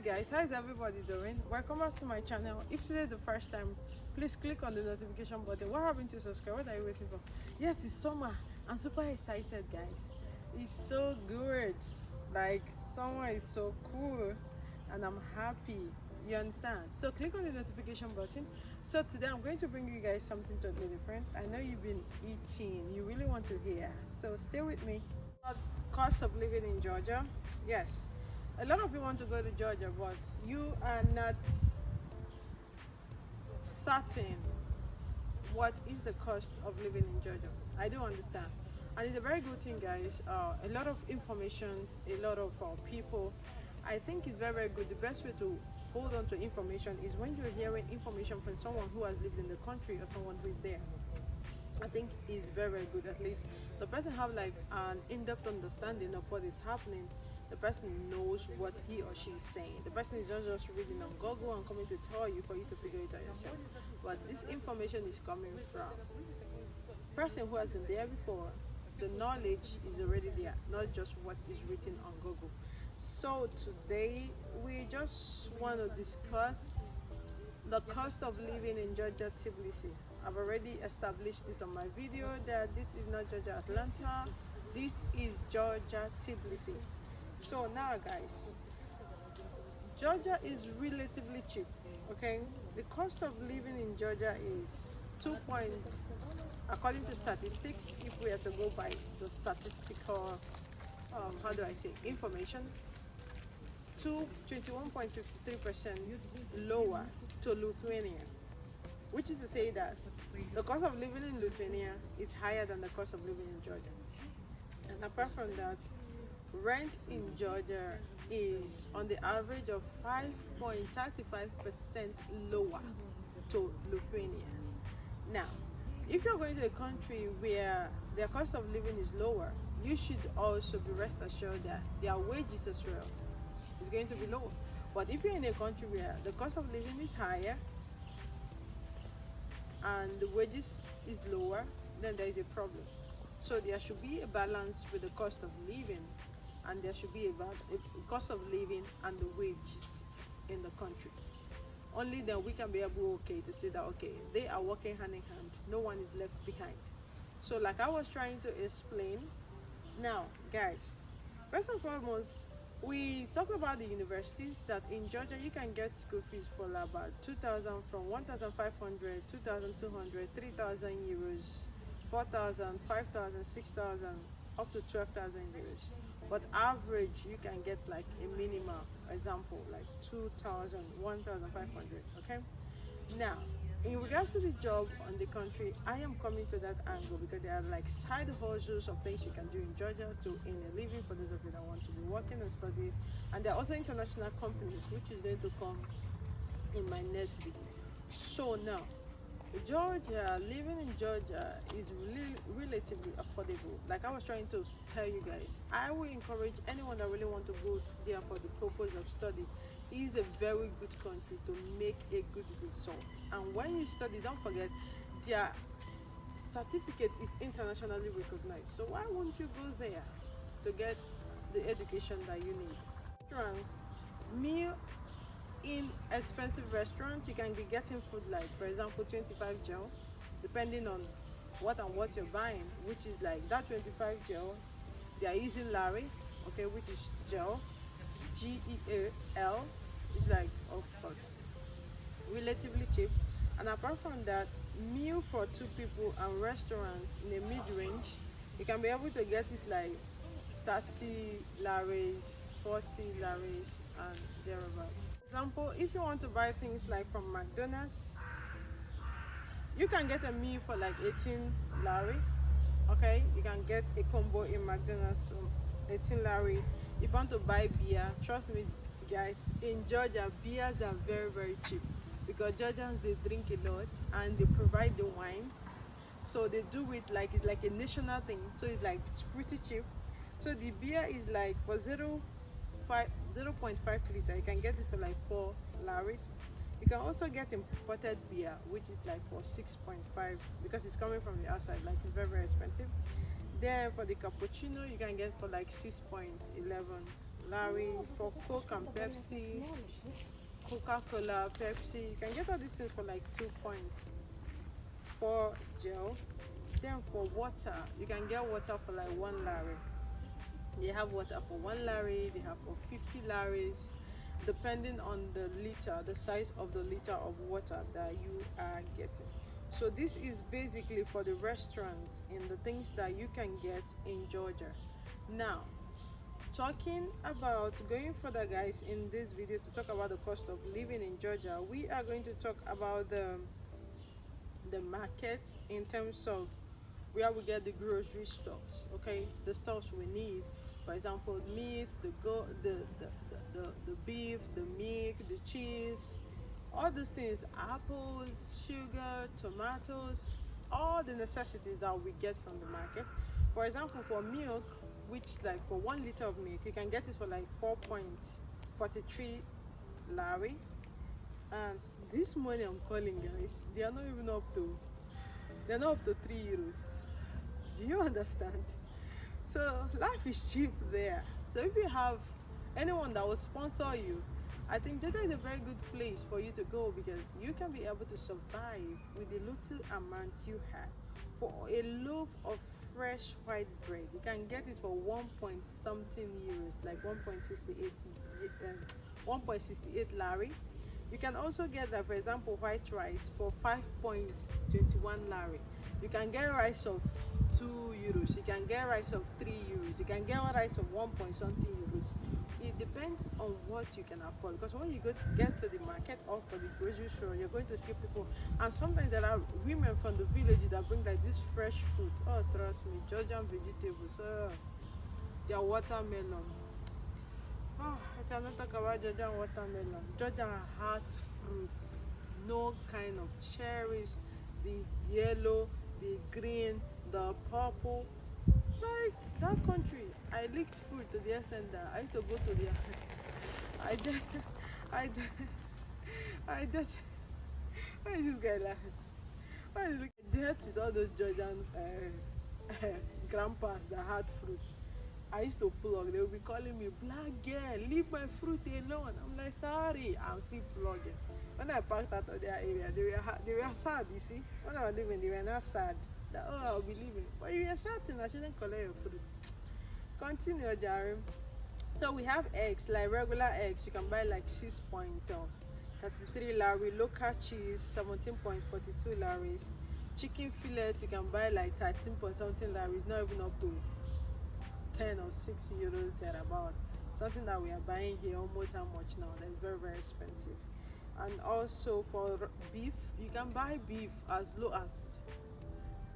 guys, how is everybody doing? Welcome back to my channel. If today is the first time, please click on the notification button. What happened to subscribe? What are you waiting for? Yes, it's summer. I'm super excited, guys. It's so good. Like, summer is so cool and I'm happy. You understand? So click on the notification button. So today I'm going to bring you guys something totally different. I know you've been itching, you really want to hear, so stay with me. Cost of living in Georgia. Yes, a lot of people want to go to Georgia, but you are not certain what is the cost of living in Georgia. I do understand, and it's a very good thing, guys. A lot of information, a lot of people. I think it's very, very good. The best way to hold on to information is when you're hearing information from someone who has lived in the country or someone who is there. I think it's very, very good. At least the person have like an in-depth understanding of what is happening. The person knows what he or she is saying. The person is not just reading on Google and coming to tell you for you to figure it out yourself. But this information is coming from a person who has been there before. The knowledge is already there, not just what is written on Google. So today we just want to discuss the cost of living in Georgia, Tbilisi. I've already established it on my video that this is not Georgia, Atlanta. This is Georgia, Tbilisi. So now, guys, Georgia is relatively cheap. Okay, the cost of living in Georgia is 2 points, according to statistics. If we have to go by the statistical, how do I say, information, to 21.53% lower to Lithuania, which is to say that the cost of living in Lithuania is higher than the cost of living in Georgia. And apart from that, rent in Georgia is on the average of 5.35% lower to Lithuania. Now, if you're going to a country where their cost of living is lower, you should also be rest assured that their wages as well is going to be lower. But if you're in a country where the cost of living is higher and the wages is lower, then there is a problem. So there should be a balance with the cost of living, and there should be a cost of living and the wages in the country. Only then we can be able to say that they are working hand in hand, no one is left behind. So like I was trying to explain, now guys, first and foremost, we talk about the universities that in Georgia you can get school fees for about 2,000, from 1,500, 2,200, 3,000 euros, 4,000, 5,000, 6,000, up to 12,000 euros. But average you can get like a minimum example like 2,000, 1,500. Okay. Now, in regards to the job on the country, I am coming to that angle because there are like side hustles of things you can do in Georgia to earn a living for those of you that want to be working and studying. And there are also international companies, which is going to come in my next video. So now, Georgia, living in Georgia is really relatively affordable. Like I was trying to tell you guys, I will encourage anyone that really want to go there for the purpose of study. It is a very good country to make a good result. And when you study, don't forget their certificate is internationally recognized. So why won't you go there to get the education that you need? Restaurants, meal in expensive restaurants, you can be getting food like, for example, 25 gel, depending on what you're buying, which is like that 25 gel. They are using Larry, okay, which is gel, GEAL. It's like, of course, relatively cheap. And apart from that, meal for 2 people and restaurants in a mid-range, you can be able to get it like 30 Laris, 40 Laris, and thereabouts. Example, if you want to buy things like from McDonald's, you can get a meal for like 18 Lari. Okay, you can get a combo in McDonald's, 18 Lari. If you want to buy beer, trust me guys, in Georgia beers are very, very cheap because Georgians, they drink a lot and they provide the wine, so they do it like it's like a national thing, so it's like pretty cheap. So the beer is like for 0.5 liter, you can get it for like 4 Laris. You can also get imported beer, which is like for 6.5 because it's coming from the outside, like it's very, very expensive. Then for the cappuccino, you can get for like 6.11 lari. For Coke and Pepsi, Coca-Cola, Pepsi, you can get all these things for like 2 points for gel. Then for water, you can get water for like 1 lari. They have water for 1 lari, they have for 50 laris, depending on the liter, the size of the liter of water that you are getting. So this is basically for the restaurants and the things that you can get in Georgia. Now, talking about going further, guys, in this video to talk about the cost of living in Georgia, we are going to talk about the markets in terms of where we get the grocery stores. Okay, the stuffs we need, for example, meat, the beef, the milk, the cheese, all these things, apples, sugar, tomatoes, all the necessities that we get from the market. For example, for milk, which like for 1 liter of milk, you can get it for like 4.43 lari. And this money I'm calling, guys, they are not even up to, they're not up to €3. Do you understand? So life is cheap there. So if you have anyone that will sponsor you, I think Georgia is a very good place for you to go, because you can be able to survive with the little amount you have. For a loaf of fresh white bread, you can get it for 1 point something euros, like 1.68 lari. You can also get, like, for example, white rice for 5.21 lari. You can get rice of €2. You can get rice of €3. You can get rice of 1 point something euros. It depends on what you can afford, because when you get to the market or for the grocery store, you're going to see people, and sometimes there are women from the village that bring like this fresh fruit. Oh, trust me, Georgian vegetables, their watermelon. Oh, I cannot talk about Georgian watermelon. Georgia has fruits, no kind of cherries, the yellow, the green, the purple. Like that country, I licked food to the extent that I used to go to their I did why is this guy laughing? Why is he dead with all those Georgian grandpas that had fruit? I used to plug. They would be calling me, black girl, leave my fruit alone. I'm like, sorry, I'm still plugging. When I parked out of their area, they were sad, you see. When I was leaving, they were not sad that, oh, I'll be leaving. But you were shouting, I shouldn't collect your fruit. Continue, Jerry. So we have eggs, like regular eggs. You can buy like 6.33 lari. Local cheese, 17.42 laris. Chicken fillet, you can buy like 13 point something laris. Not even up to 10 or 6 euros thereabout. Something that we are buying here almost how much now? That's very, very expensive. And also for beef, you can buy beef as low as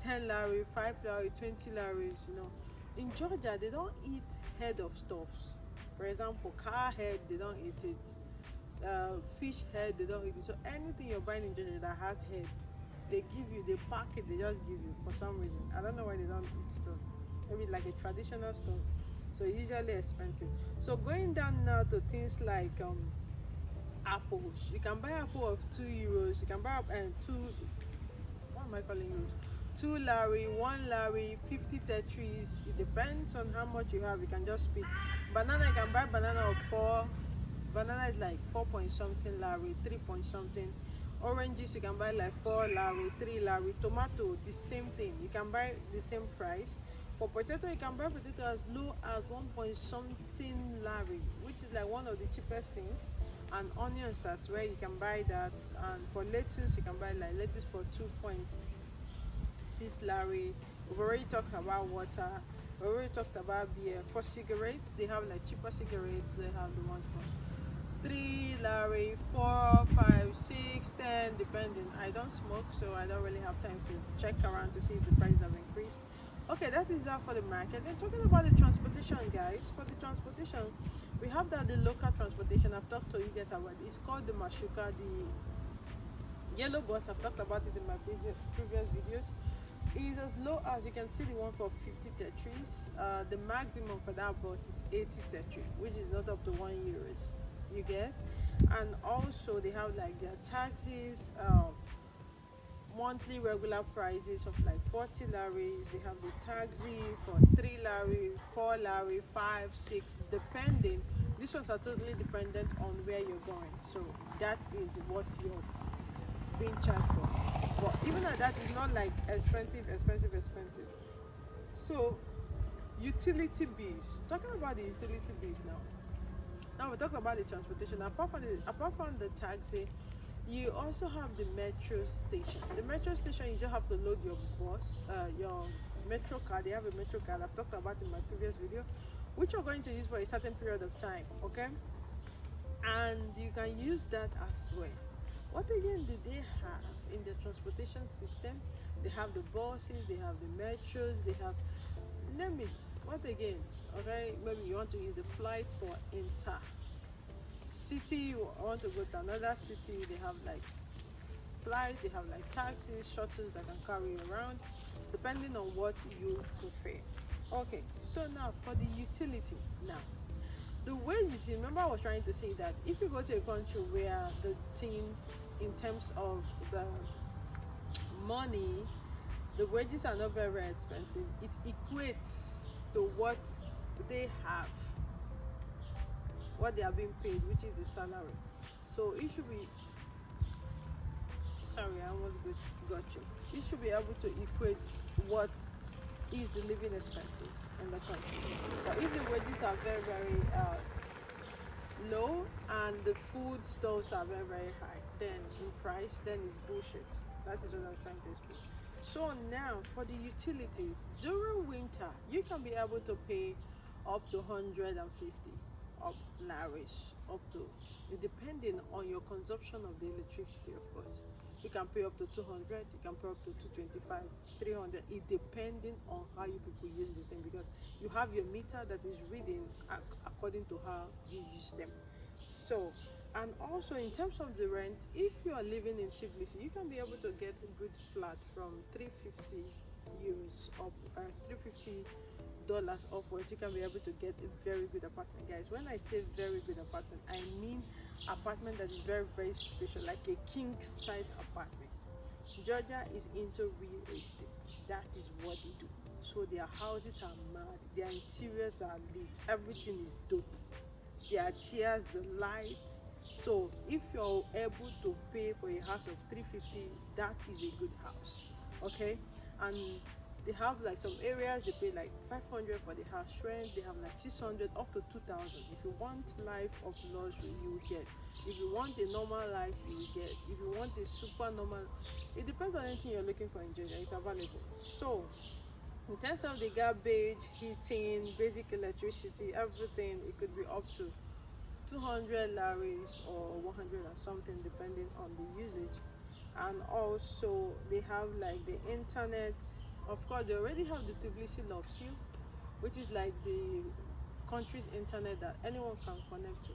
10 lari, 5 lari, 20 laris. You know, in Georgia they don't eat head of stuffs. For example, car head, they don't eat it. Fish head, they don't eat it. So anything you're buying in Georgia that has head, they give you, they pack it, they just give you for some reason. I don't know why they don't eat stuff. Maybe like a traditional stuff. So it's usually expensive. So going down now to things like apples. You can buy apple of €2. You can buy what am I calling euros? 2 lari, 1 lari, 50 tetris. It depends on how much you have. You can just pick. Banana, you can buy banana of 4. Banana is like 4 point something lari, 3 point something. Oranges, you can buy like 4 lari, 3 lari. Tomato, the same thing. You can buy the same price. For potato, you can buy potato as low as 1 point something lari, which is like one of the cheapest things. And onions as well, you can buy that. And for lettuce, you can buy like lettuce for 2.6 lari. We've already talked about water. We already talked about beer. For cigarettes, they have like cheaper cigarettes. They have the ones for 3 lari, 4, 5, 6, 10, depending. I don't smoke, so I don't really have time to check around to see if the prices have increased. Okay, that is that for the market. Then talking about the transportation, guys. For the transportation, we have that the local transportation. I've talked to you guys about it. It's called the Mashuka, the yellow bus. I've talked about it in my previous videos. It's as low as, you can see the one for 50 tetris. The maximum for that bus is 80 tetris, which is not up to €1. You get? And also they have like their taxis, monthly regular prices of like 40 laris. They have the taxi for 3 lari, 4 lari, 5, 6, depending These ones are totally dependent on where you're going. So that is what you're being charged for. But even at that, it's not like expensive. So utility bills. Talking about the utility bills now. Now we talk about the transportation. Apart from the taxi, you also have the metro station. The metro station, you just have to load your bus, your metro card. They have a metro card. I've talked about in my previous video, which you're going to use for a certain period of time. Okay, and you can use that as well. What again do they have in the transportation system? They have the buses, they have the metros, they have, name it. What again? Okay, maybe you want to use the flight for inter city, you want to go to another city, they have like flights, they have like taxis, shuttles that can carry you around, depending on what you prefer. Okay, so now for the utility. Now the wages, remember I was trying to say that if you go to a country where the things in terms of the money, the wages are not very, very expensive, it equates to what they have, what they are being paid, which is the salary. So it should be, sorry, I almost got you. It should be able to equate what is the living expenses in the country. But if the wages are very, very low and the food stores are very, very high, then in price, then it's bullshit. That is what I'm trying to explain. So now for the utilities, during winter, you can be able to pay up to 150 up lavish, up to, depending on your consumption of the electricity, of course. You can pay up to 200, you can pay up to 225, 300, it depending on how you people use the thing, because you have your meter that is reading according to how you use them. So, and also in terms of the rent, if you are living in Tbilisi, you can be able to get a good flat from 350 euros up, 350 dollars upwards. You can be able to get a very good apartment, guys. When I say very good apartment, I mean apartment that is very, very special, like a king size apartment. Georgia is into real estate. That is what they do. So their houses are mad, their interiors are lit, everything is dope, their chairs, the lights. So if you're able to pay for a house of 350, that is a good house. Okay, and they have like some areas they pay like 500 for the house rent. They have like 600 up to 2,000. If you want life of luxury, you will get. If you want a normal life, you will get. If you want a super normal, it depends on anything you're looking for in Georgia. It's available. So in terms of the garbage, heating, basic electricity, everything, it could be up to 200 laris or 100 or something, depending on the usage. And also they have like the internet. Of course, they already have the Tbilisi Loaf, which is like the country's internet that anyone can connect to.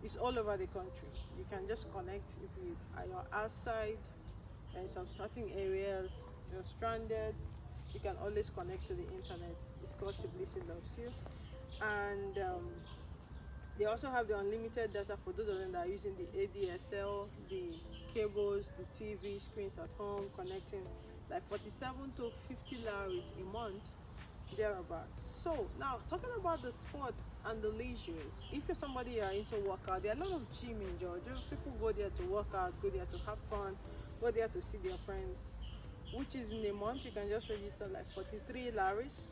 It's all over the country. You can just connect if you are outside in some certain areas, you're stranded, you can always connect to the internet. It's called Tbilisi Loaf. And they also have the unlimited data for those of them that are using the ADSL, the cables, the TV screens at home, connecting like 47 to 50 laris a month, thereabouts. So now talking about the sports and the leisures, if you're somebody who are into workout, there are a lot of gym in Georgia. People go there to work out, go there to have fun, go there to see their friends, which is in a month you can just register like 43 laris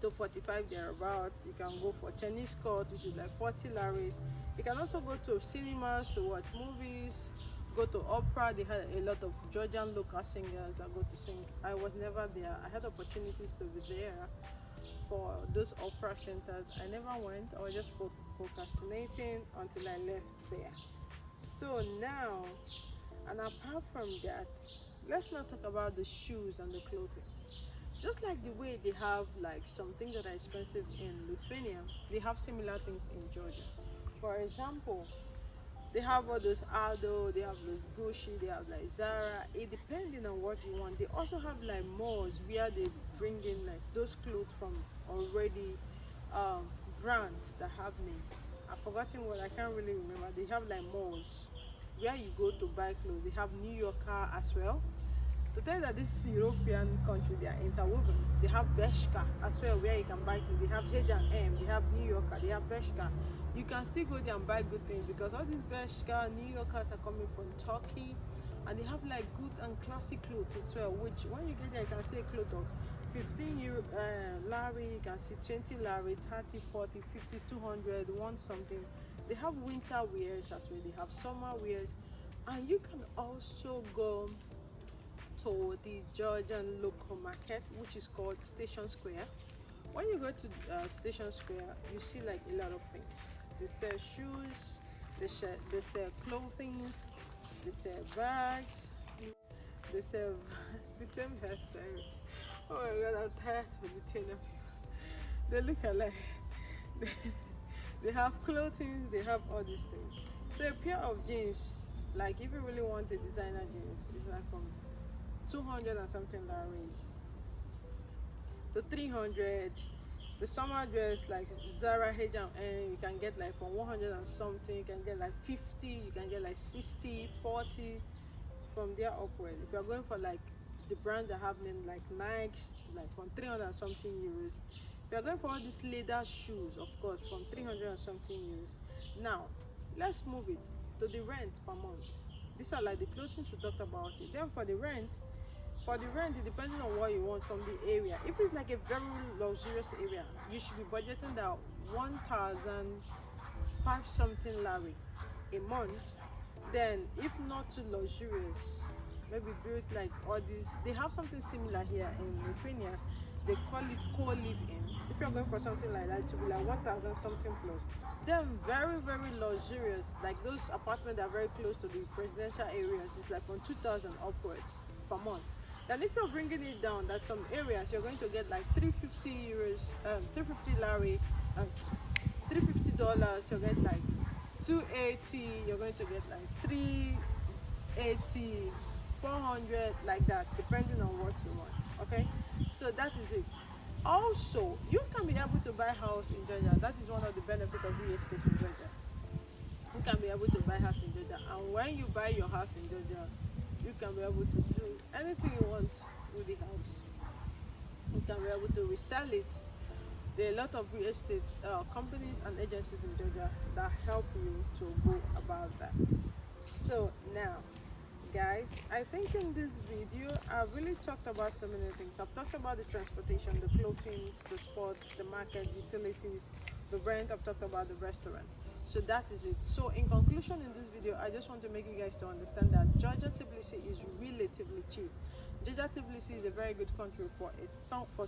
to 45 thereabouts. You can go for tennis court, which is like 40 laris. You can also go to cinemas to watch movies, go to opera. They had a lot of Georgian local singers that go to sing. I was never there. I had opportunities to be there for those opera centers. I never went. I was just procrastinating until I left there. So now, and apart from that, let's not talk about the shoes and the clothing. Just like the way they have like some things that are expensive in Lithuania, they have similar things in Georgia. For example, they have all those Aldo, they have those Gucci, they have like Zara. It depending on what you want. They also have like malls where they bring in like those clothes from already brands that have names. I've forgotten what, I can't really remember. They have like malls where you go to buy clothes. They have New Yorker as well. To tell you that this European country, they are interwoven. They have Bershka as well, where you can buy things. They have H&M, they have New Yorker, they have Bershka. You can still go there and buy good things, because all these Bershka, New Yorkers are coming from Turkey, and they have like good and classic clothes as well, which when you get there, you can see a cloth of 15 euro, lari, you can see 20 lari, 30, 40, 50, 200, one something. They have winter wears as well, they have summer wears, and you can also go to the Georgian local market, which is called Station Square. When you go to Station Square, you see like a lot of things. They sell shoes, they sell clothing, they sell bags, they sell the same hairstyle. Oh my god, I'm tired of the ten of you. They look alike. They have clothing, they have all these things. So a pair of jeans, like if you really want a designer jeans, it's like from 200 and something lari's to 300. The summer dress like Zara, H&M, you can get like from 100 and something. You can get like 50, you can get like 60, 40, from there upward. If you're going for like the brands that have name like Nikes, like from 300 and something euros. If you're going for all these leather shoes, of course, from 300 and something euros. Now let's move it to the rent per month. These are like the clothing we talked about it. Then for the rent, it depends on what you want from the area. If it's like a very luxurious area, you should be budgeting that 1,005 something lari a month. Then if not too luxurious, maybe built like all these, they have something similar here in Lithuania. They call it co-live-in. If you're going for something like that, it will be like 1,000 something plus. Then very luxurious, like those apartments that are very close to the presidential areas, it's like from 2,000 upwards per month. Then if you're bringing it down, that some areas you're going to get like 350 euros, 350 lari, $350. You'll get like 280. You're going to get like 380, 400, like that, depending on what you want. Okay, so that is it. Also, you can be able to buy house in Georgia. That is one of the benefits of real estate in Georgia. You can be able to buy house in Georgia, and when you buy your house in Georgia, you can be able to do anything you want with the house. You can be able to resell it. There are a lot of real estate companies and agencies in Georgia that help you to go about that. So now, guys, I think in this video I've really talked about so many things. I've talked about the transportation, the clothing, the sports, the market, utilities, the rent. I've talked about the restaurant. So that is it. So in conclusion, in this video, I just want to make you guys to understand that Georgia Tbilisi is relatively cheap. Georgia Tbilisi is a very good country for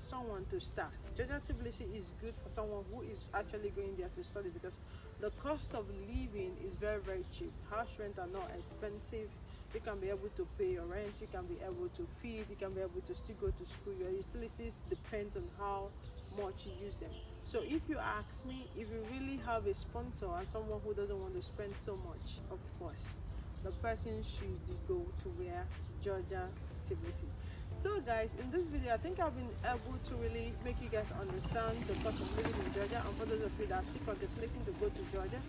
someone to start. Georgia Tbilisi is good for someone who is actually going there to study, because the cost of living is very cheap. House rent are not expensive. You can be able to pay your rent, you can be able to feed, you can be able to still go to school. Your utilities depends on how much you use them. So if you ask me, if you really have a sponsor and someone who doesn't want to spend so much, of course, the person should go to where Georgia Tbilisi. So guys, in this video, I think I've been able to really make you guys understand the cost of living in Georgia. And for those of you that are still contemplating to go to Georgia,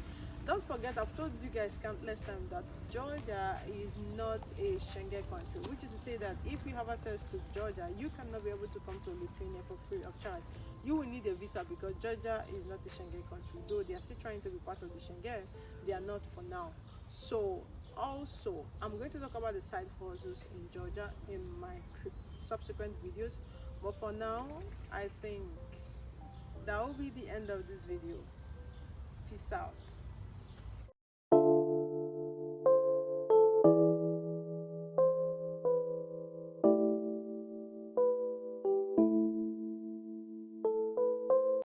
don't forget, I've told you guys countless times that Georgia is not a Schengen country, which is to say that if you have access to Georgia, you cannot be able to come to Lithuania for free of charge. You will need a visa, because Georgia is not a Schengen country. Though they are still trying to be part of the Schengen, they are not for now. So also, I'm going to talk about the side hustles in Georgia in my subsequent videos. But for now, I think that will be the end of this video. Peace out.